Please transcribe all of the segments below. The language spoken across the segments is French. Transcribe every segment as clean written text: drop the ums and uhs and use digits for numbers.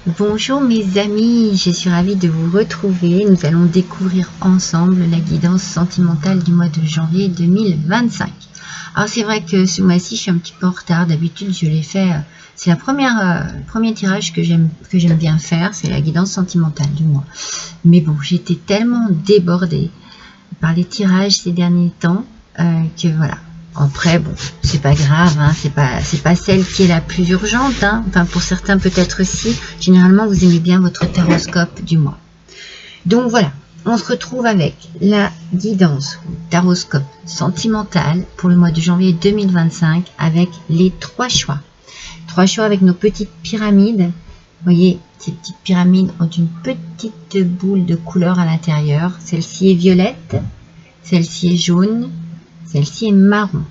Bonjour mes amis, je suis ravie de vous retrouver. Nous allons découvrir ensemble la guidance sentimentale du mois de janvier 2025. Alors c'est vrai que ce mois-ci je suis un petit peu en retard, d'habitude je l'ai fait, c'est le premier tirage que j'aime bien faire, c'est la guidance sentimentale du mois. Mais bon, j'étais tellement débordée par les tirages ces derniers temps que voilà. Après, bon, c'est pas grave, hein, c'est pas celle qui est la plus urgente, hein. Enfin, pour certains peut-être si. Généralement, vous aimez bien votre taroscope du mois. Donc voilà, on se retrouve avec la guidance taroscope sentimentale pour le mois de janvier 2025 avec les 3 choix. 3 choix avec nos petites pyramides. Vous voyez, ces petites pyramides ont une petite boule de couleur à l'intérieur. Celle-ci est violette, celle-ci est jaune, celle-ci est marron.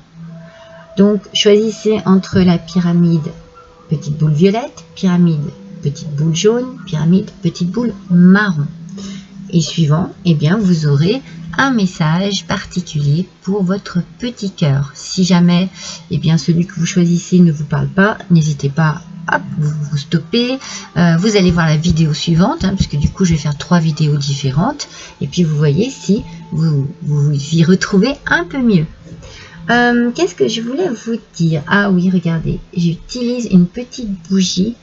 Donc, choisissez entre la pyramide petite boule violette, pyramide petite boule jaune, pyramide petite boule marron. Et suivant, eh bien, vous aurez un message particulier pour votre petit cœur. Si jamais, eh bien, celui que vous choisissez ne vous parle pas, n'hésitez pas, hop, vous stoppez. Vous allez voir la vidéo suivante, hein, puisque du coup, je vais faire 3 vidéos différentes. Et puis, vous voyez si vous y retrouvez un peu mieux. Qu'est-ce que je voulais vous dire? Ah oui, regardez, j'utilise une petite bougie.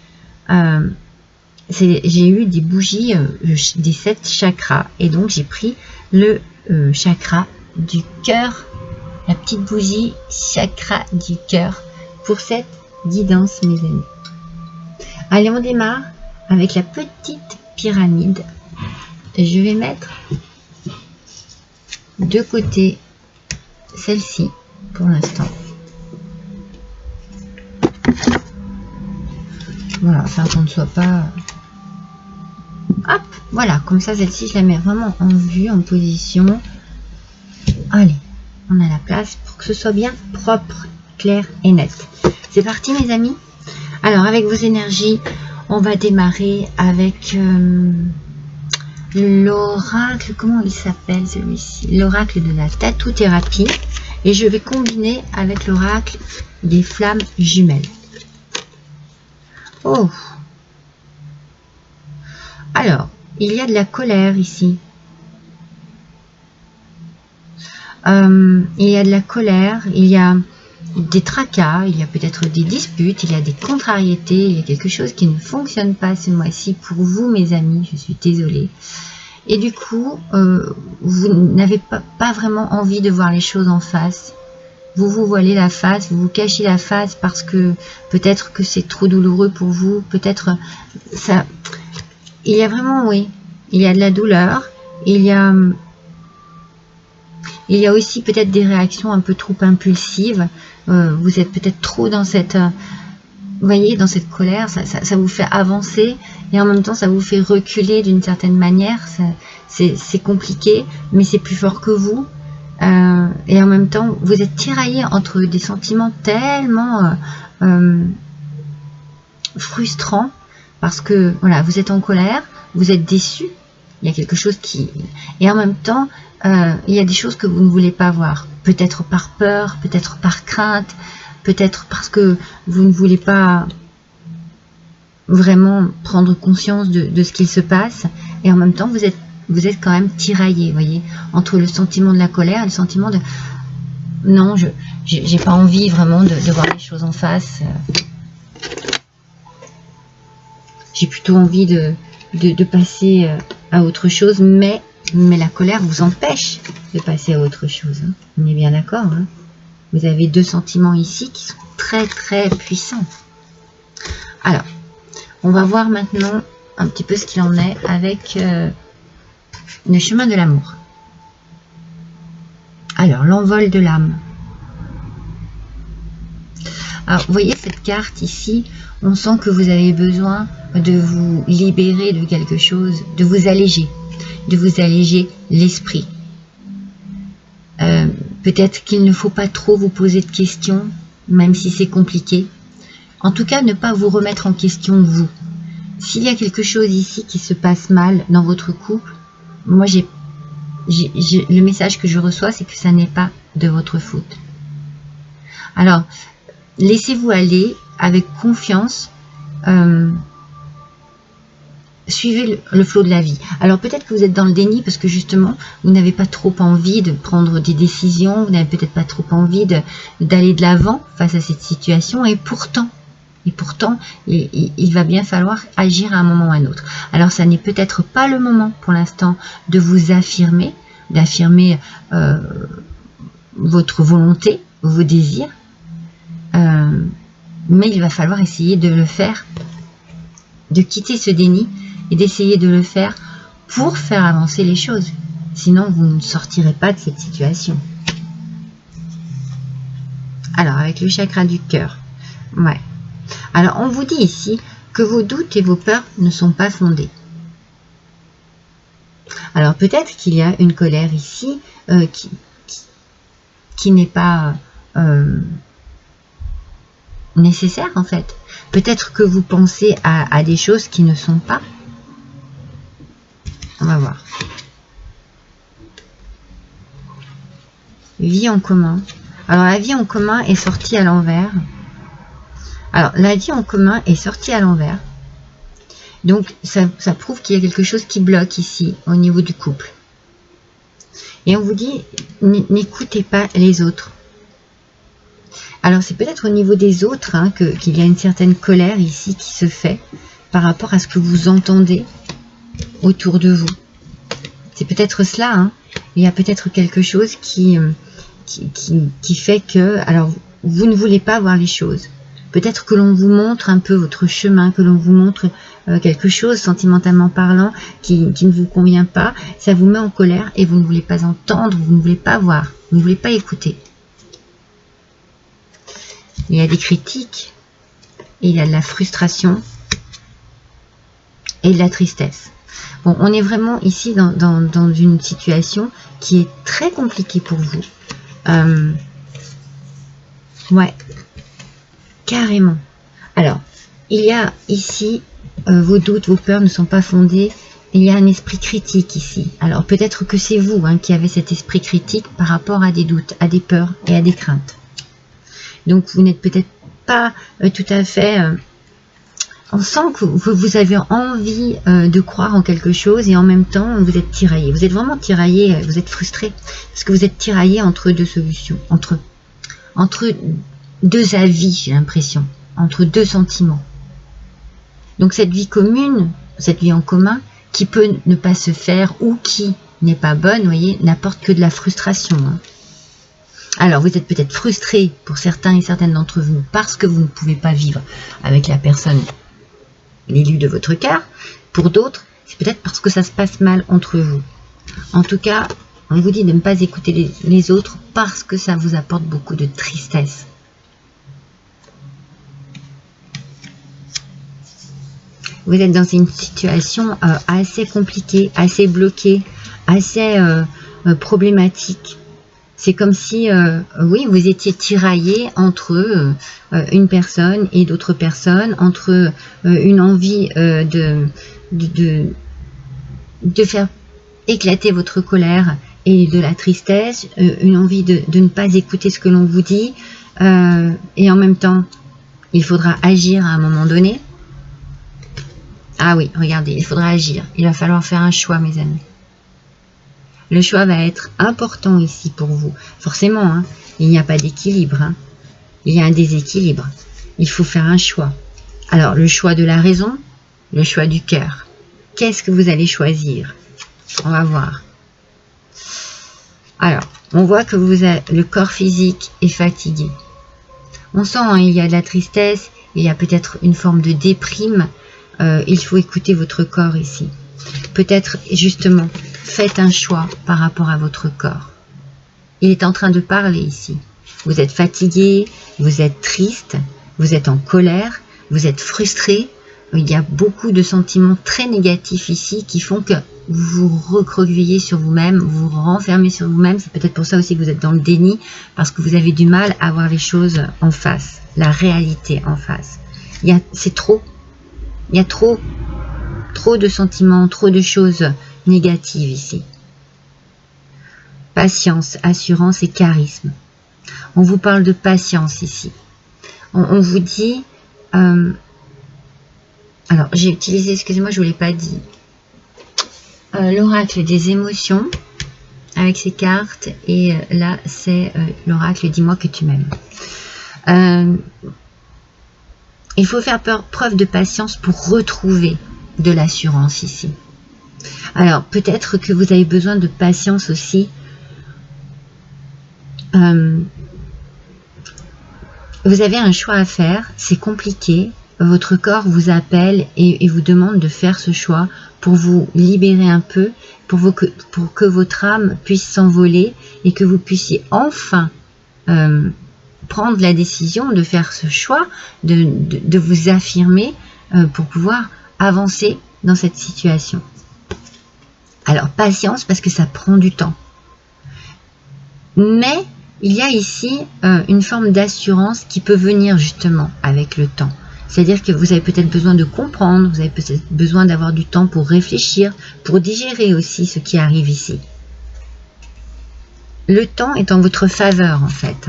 J'ai eu des bougies des 7 chakras. Et donc, j'ai pris le chakra du cœur. La petite bougie chakra du cœur pour cette guidance, mes amis. Allez, on démarre avec la petite pyramide. Je vais mettre de côté celle-ci pour l'instant. Voilà, afin qu'on ne soit pas... Hop, voilà, comme ça, celle-ci, je la mets vraiment en vue, en position. Allez, on a la place pour que ce soit bien propre, clair et net. C'est parti, mes amis. Alors, avec vos énergies, on va démarrer avec l'oracle, comment il s'appelle celui-ci? L'oracle de la tatou-thérapie. Et je vais combiner avec l'oracle des flammes jumelles. Oh! Alors, il y a de la colère ici. Il y a de la colère, il y a des tracas, il y a peut-être des disputes, il y a des contrariétés, il y a quelque chose qui ne fonctionne pas ce mois-ci pour vous, mes amis, je suis désolée. Et du coup, vous n'avez pas vraiment envie de voir les choses en face. Vous vous voilez la face, vous vous cachez la face parce que peut-être que c'est trop douloureux pour vous, peut-être ça... Il y a vraiment, oui, il y a de la douleur, il y a aussi peut-être des réactions un peu trop impulsives. Vous êtes peut-être trop dans cette, vous voyez, dans cette colère, ça vous fait avancer et en même temps ça vous fait reculer d'une certaine manière. C'est compliqué, mais c'est plus fort que vous. Et en même temps, vous êtes tiraillé entre des sentiments tellement frustrants parce que voilà, vous êtes en colère, vous êtes déçu. Il y a quelque chose qui... Et en même temps, il y a des choses que vous ne voulez pas voir. Peut-être par peur, peut-être par crainte, peut-être parce que vous ne voulez pas vraiment prendre conscience de ce qu'il se passe. Et en même temps, vous êtes quand même tiraillé, voyez, entre le sentiment de la colère et le sentiment de... Non, j'ai pas envie vraiment de voir les choses en face. J'ai plutôt envie de passer à autre chose, mais la colère vous empêche de passer à autre chose. Hein. On est bien d'accord. Hein. Vous avez 2 sentiments ici qui sont très très puissants. Alors, on va voir maintenant un petit peu ce qu'il en est avec le chemin de l'amour. Alors, l'envol de l'âme. Alors, vous voyez cette carte ici, on sent que vous avez besoin de vous libérer de quelque chose, de vous alléger l'esprit. Peut-être qu'il ne faut pas trop vous poser de questions, même si c'est compliqué. En tout cas, ne pas vous remettre en question vous. S'il y a quelque chose ici qui se passe mal dans votre couple, moi le message que je reçois, c'est que ça n'est pas de votre faute. Alors, laissez-vous aller avec confiance suivez le flot de la vie. Alors peut-être que vous êtes dans le déni parce que justement, vous n'avez pas trop envie de prendre des décisions, vous n'avez peut-être pas trop envie d'aller de l'avant face à cette situation, et pourtant, il va bien falloir agir à un moment ou à un autre. Alors ça n'est peut-être pas le moment pour l'instant de vous affirmer, d'affirmer votre volonté, vos désirs, mais il va falloir essayer de le faire, de quitter ce déni et d'essayer de le faire pour faire avancer les choses. Sinon, vous ne sortirez pas de cette situation. Alors, avec le chakra du cœur, ouais. Alors, on vous dit ici que vos doutes et vos peurs ne sont pas fondés. Alors, peut-être qu'il y a une colère ici qui n'est pas nécessaire, en fait. Peut-être que vous pensez à des choses qui ne sont pas. On va voir. Vie en commun. Alors, la vie en commun est sortie à l'envers. Alors, la vie en commun est sortie à l'envers. Donc, ça prouve qu'il y a quelque chose qui bloque ici, au niveau du couple. Et on vous dit, n'écoutez pas les autres. Alors, c'est peut-être au niveau des autres hein, qu'il y a une certaine colère ici qui se fait par rapport à ce que vous entendez autour de vous. C'est peut-être cela. Hein. Il y a peut-être quelque chose qui fait que, alors, vous ne voulez pas voir les choses. Peut-être que l'on vous montre un peu votre chemin, que l'on vous montre quelque chose, sentimentalement parlant, qui ne vous convient pas. Ça vous met en colère et vous ne voulez pas entendre, vous ne voulez pas voir, vous ne voulez pas écouter. Il y a des critiques, et il y a de la frustration et de la tristesse. Bon, on est vraiment ici dans une situation qui est très compliquée pour vous. Ouais, carrément. Alors, il y a ici, vos doutes, vos peurs ne sont pas fondés. Il y a un esprit critique ici. Alors, peut-être que c'est vous hein, qui avez cet esprit critique par rapport à des doutes, à des peurs et à des craintes. Donc, vous n'êtes peut-être pas tout à fait... on sent que vous avez envie de croire en quelque chose et en même temps, vous êtes tiraillé. Vous êtes vraiment tiraillé, vous êtes frustré parce que vous êtes tiraillé entre deux solutions, entre deux avis, j'ai l'impression, entre deux sentiments. Donc, cette vie commune, cette vie en commun, qui peut ne pas se faire ou qui n'est pas bonne, vous voyez, n'apporte que de la frustration. Hein. Alors, vous êtes peut-être frustré pour certains et certaines d'entre vous parce que vous ne pouvez pas vivre avec la personne, l'élu de votre cœur. Pour d'autres, c'est peut-être parce que ça se passe mal entre vous. En tout cas, on vous dit de ne pas écouter les autres parce que ça vous apporte beaucoup de tristesse. Vous êtes dans une situation assez compliquée, assez bloquée, assez problématique. C'est comme si, oui, vous étiez tiraillé entre une personne et d'autres personnes, entre une envie de faire éclater votre colère et de la tristesse, une envie de ne pas écouter ce que l'on vous dit, et en même temps, il faudra agir à un moment donné. Ah oui, regardez, il faudra agir. Il va falloir faire un choix, mes amis. Le choix va être important ici pour vous. Forcément, hein, il n'y a pas d'équilibre. Hein. Il y a un déséquilibre. Il faut faire un choix. Alors, le choix de la raison, le choix du cœur. Qu'est-ce que vous allez choisir? On va voir. Alors, on voit que le corps physique est fatigué. On sent, hein, il y a de la tristesse, il y a peut-être une forme de déprime. Il faut écouter votre corps ici. Peut-être, justement, faites un choix par rapport à votre corps. Il est en train de parler ici. Vous êtes fatigué, vous êtes triste, vous êtes en colère, vous êtes frustré. Il y a beaucoup de sentiments très négatifs ici qui font que vous vous recroquevillez sur vous-même, vous vous renfermez sur vous-même. C'est peut-être pour ça aussi que vous êtes dans le déni, parce que vous avez du mal à voir les choses en face, la réalité en face. C'est trop. Il y a trop de sentiments, trop de choses négatives ici. Patience, assurance et charisme. On vous parle de patience ici. On vous dit, Alors, j'ai utilisé, excusez-moi, je ne vous l'ai pas dit, l'oracle des émotions avec ces cartes. Et là, c'est l'oracle dis-moi que tu m'aimes. Il faut faire preuve de patience pour retrouver de l'assurance ici. Alors, peut-être que vous avez besoin de patience aussi. Vous avez un choix à faire, c'est compliqué. Votre corps vous appelle et vous demande de faire ce choix pour vous libérer un peu, pour que votre âme puisse s'envoler et que vous puissiez enfin prendre la décision de faire ce choix, de vous affirmer pour pouvoir avancer dans cette situation. Alors, patience parce que ça prend du temps. Mais il y a ici une forme d'assurance qui peut venir justement avec le temps. C'est-à-dire que vous avez peut-être besoin de comprendre, vous avez peut-être besoin d'avoir du temps pour réfléchir, pour digérer aussi ce qui arrive ici. Le temps est en votre faveur en fait.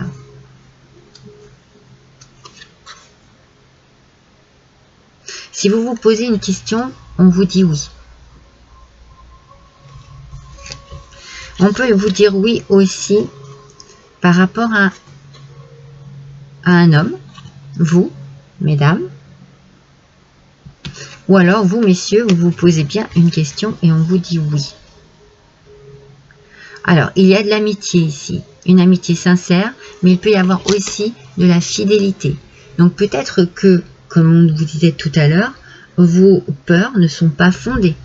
Si vous vous posez une question, on vous dit oui. On peut vous dire oui aussi par rapport à un homme, vous, mesdames, ou alors vous, messieurs, vous vous posez bien une question et on vous dit oui. Alors, il y a de l'amitié ici, une amitié sincère, mais il peut y avoir aussi de la fidélité. Donc peut-être que, comme on vous disait tout à l'heure, vos peurs ne sont pas fondées.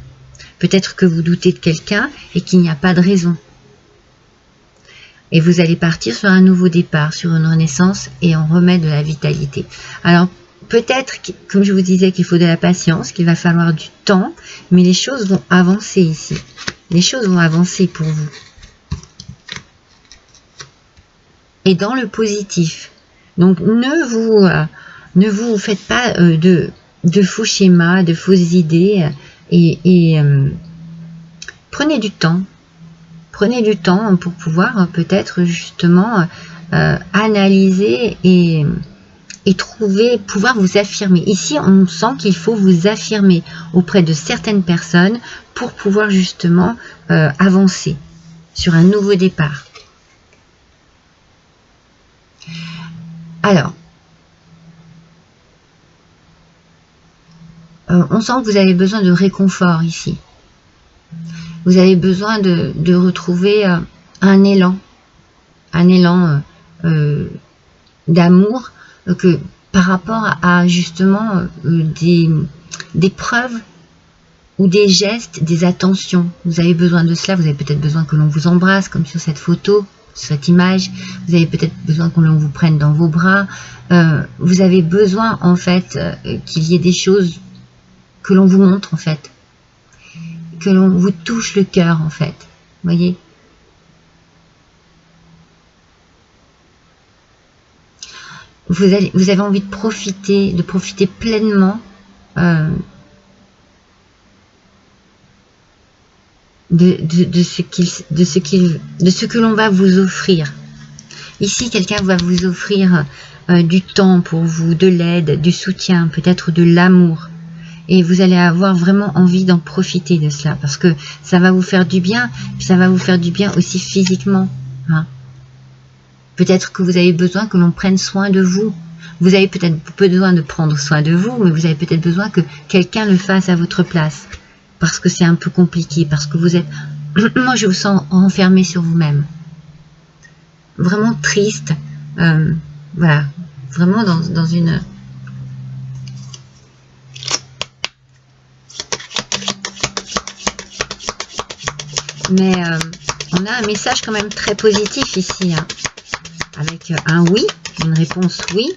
Peut-être que vous doutez de quelqu'un et qu'il n'y a pas de raison. Et vous allez partir sur un nouveau départ, sur une renaissance et on remet de la vitalité. Alors, peut-être, comme je vous disais, qu'il faut de la patience, qu'il va falloir du temps, mais les choses vont avancer ici. Les choses vont avancer pour vous. Et dans le positif. Donc, ne vous faites pas de faux schémas, de fausses idées et prenez du temps. Prenez du temps pour pouvoir peut-être justement analyser et pouvoir vous affirmer. Ici, on sent qu'il faut vous affirmer auprès de certaines personnes pour pouvoir justement avancer sur un nouveau départ. Alors, on sent que vous avez besoin de réconfort ici. Vous avez besoin de retrouver un élan d'amour que par rapport à justement des preuves ou des gestes, des attentions. Vous avez besoin de cela, vous avez peut-être besoin que l'on vous embrasse comme sur cette photo, cette image, vous avez peut-être besoin que l'on vous prenne dans vos bras, vous avez besoin en fait qu'il y ait des choses que l'on vous montre en fait, que l'on vous touche le cœur en fait, voyez. Vous avez envie de profiter pleinement de ce que l'on va vous offrir. Ici, quelqu'un va vous offrir du temps pour vous, de l'aide, du soutien, peut-être de l'amour. Et vous allez avoir vraiment envie d'en profiter de cela, parce que ça va vous faire du bien, puis ça va vous faire du bien aussi physiquement. Hein. Peut-être que vous avez besoin que l'on prenne soin de vous. Vous avez peut-être besoin de prendre soin de vous, mais vous avez peut-être besoin que quelqu'un le fasse à votre place. Parce que c'est un peu compliqué, parce que vous êtes... Moi, je vous sens enfermé sur vous-même. Vraiment triste. Voilà. Vraiment dans une... Mais on a un message quand même très positif ici. Hein, avec un oui, une réponse oui.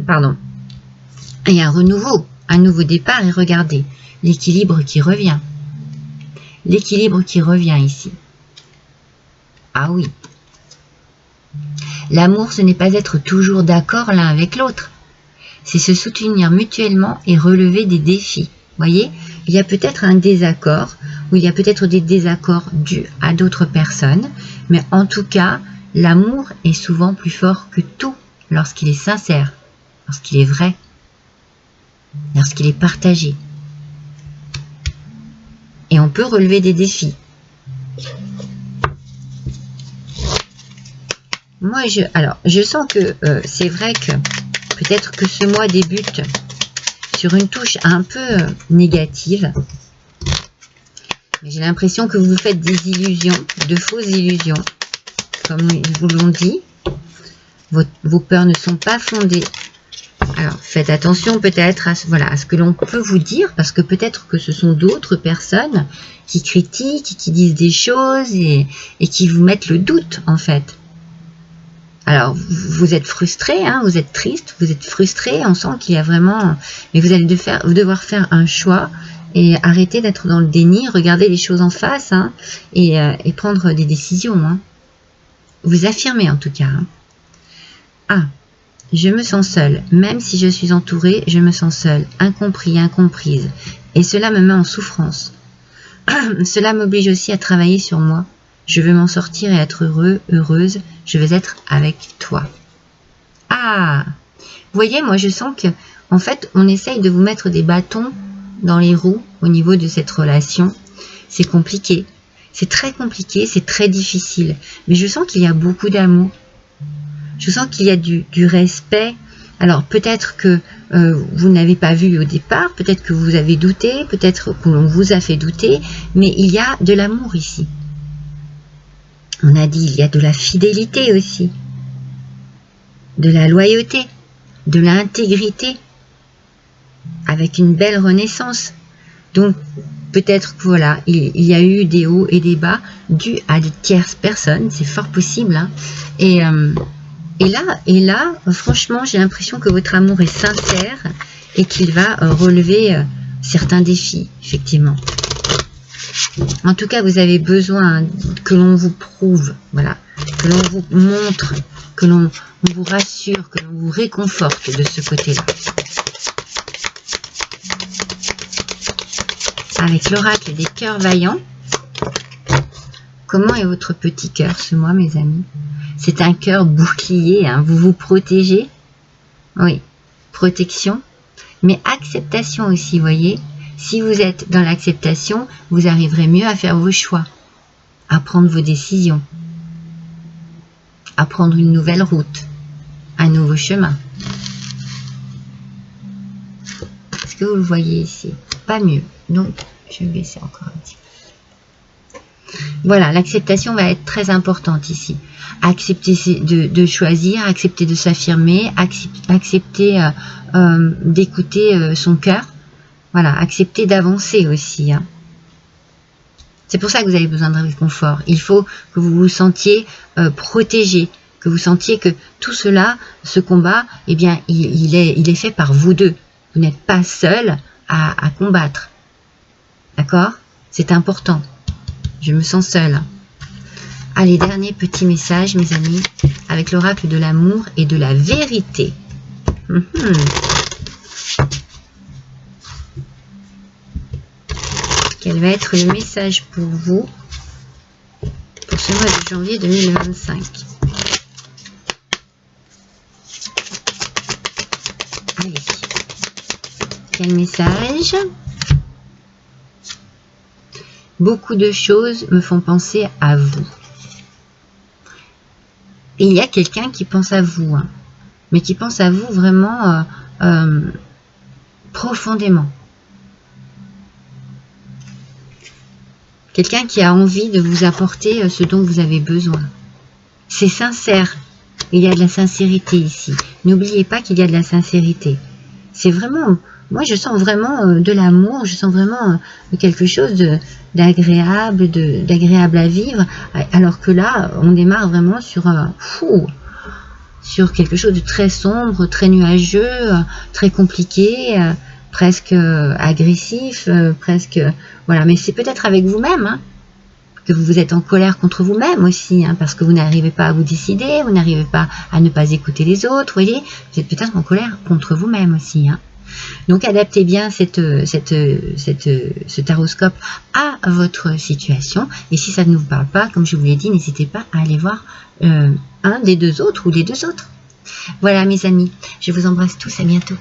Pardon. Et un renouveau, un nouveau départ. Et regardez, l'équilibre qui revient. L'équilibre qui revient ici. Ah oui. L'amour, ce n'est pas être toujours d'accord l'un avec l'autre. C'est se soutenir mutuellement et relever des défis. Voyez, il y a peut-être un désaccord, ou il y a peut-être des désaccords dus à d'autres personnes, mais en tout cas, l'amour est souvent plus fort que tout lorsqu'il est sincère, lorsqu'il est vrai. lorsqu'il est partagé. Et on peut relever des défis. Moi, je sens que c'est vrai que peut-être que ce mois débute sur une touche un peu négative. J'ai l'impression que vous vous faites des illusions, de fausses illusions, comme ils vous l'ont dit. Vos peurs ne sont pas fondées. Alors, faites attention peut-être à ce que l'on peut vous dire, parce que peut-être que ce sont d'autres personnes qui critiquent, qui disent des choses et qui vous mettent le doute, en fait. Alors, vous êtes frustré, hein, vous êtes triste, vous êtes frustré, on sent qu'il y a vraiment... Mais vous allez devoir faire un choix et arrêter d'être dans le déni, regarder les choses en face, hein, et prendre des décisions. Hein. Vous affirmez en tout cas. Hein. Ah, je me sens seule, même si je suis entourée, je me sens seule, incompris, incomprise, et cela me met en souffrance. Cela m'oblige aussi à travailler sur moi. Je veux m'en sortir et être heureuse, je veux être avec toi. Ah, vous voyez, moi je sens que, en fait, on essaye de vous mettre des bâtons dans les roues au niveau de cette relation. C'est compliqué, c'est très compliqué, c'est très difficile, mais je sens qu'il y a beaucoup d'amour. Je sens qu'il y a du respect. Alors peut-être que vous n'avez pas vu au départ, peut-être que vous avez douté, peut-être que l'on vous a fait douter, mais il y a de l'amour ici. On a dit, il y a de la fidélité aussi, de la loyauté, de l'intégrité, avec une belle renaissance. Donc peut-être que voilà, il y a eu des hauts et des bas dus à de tierces personnes, c'est fort possible. Hein. Et là, franchement, j'ai l'impression que votre amour est sincère et qu'il va relever certains défis, effectivement. En tout cas, vous avez besoin que l'on vous prouve, voilà, que l'on vous montre, que l'on vous rassure, que l'on vous réconforte de ce côté-là. Avec l'oracle des cœurs vaillants, comment est votre petit cœur ce mois, mes amis? C'est un cœur bouclier, hein. Vous vous protégez. Oui, protection, mais acceptation aussi, vous voyez. Si vous êtes dans l'acceptation, vous arriverez mieux à faire vos choix, à prendre vos décisions, à prendre une nouvelle route, un nouveau chemin. Est-ce que vous le voyez ici? Pas mieux. Donc, je vais baisser encore un petit peu. Voilà, l'acceptation va être très importante ici. Accepter de choisir, accepter de s'affirmer, accepter d'écouter son cœur. Voilà, accepter d'avancer aussi. Hein. C'est pour ça que vous avez besoin de réconfort. Il faut que vous vous sentiez protégé, que vous sentiez que tout cela, ce combat, eh bien, il est fait par vous deux. Vous n'êtes pas seul à combattre. D'accord? C'est important. Je me sens seule. Allez, dernier petit message, mes amis, avec l'oracle de l'amour et de la vérité. Quel va être le message pour vous pour ce mois de janvier 2025? Allez. Quel message? Beaucoup de choses me font penser à vous. Et il y a quelqu'un qui pense à vous, hein, mais qui pense à vous vraiment profondément. Quelqu'un qui a envie de vous apporter ce dont vous avez besoin. C'est sincère. Il y a de la sincérité ici. N'oubliez pas qu'il y a de la sincérité. C'est vraiment... Moi, je sens vraiment de l'amour. Je sens vraiment quelque chose d'agréable, d'agréable à vivre. Alors que là, on démarre vraiment sur quelque chose de très sombre, très nuageux, très compliqué, presque agressif, presque... Voilà, mais c'est peut-être avec vous-même, hein, que vous êtes en colère contre vous-même aussi, hein, parce que vous n'arrivez pas à vous décider, vous n'arrivez pas à ne pas écouter les autres, vous voyez, vous êtes peut-être en colère contre vous-même aussi. Hein. Donc adaptez bien ce taroscope à votre situation, et si ça ne vous parle pas, comme je vous l'ai dit, n'hésitez pas à aller voir un des deux autres ou les deux autres. Voilà mes amis, je vous embrasse tous, à bientôt.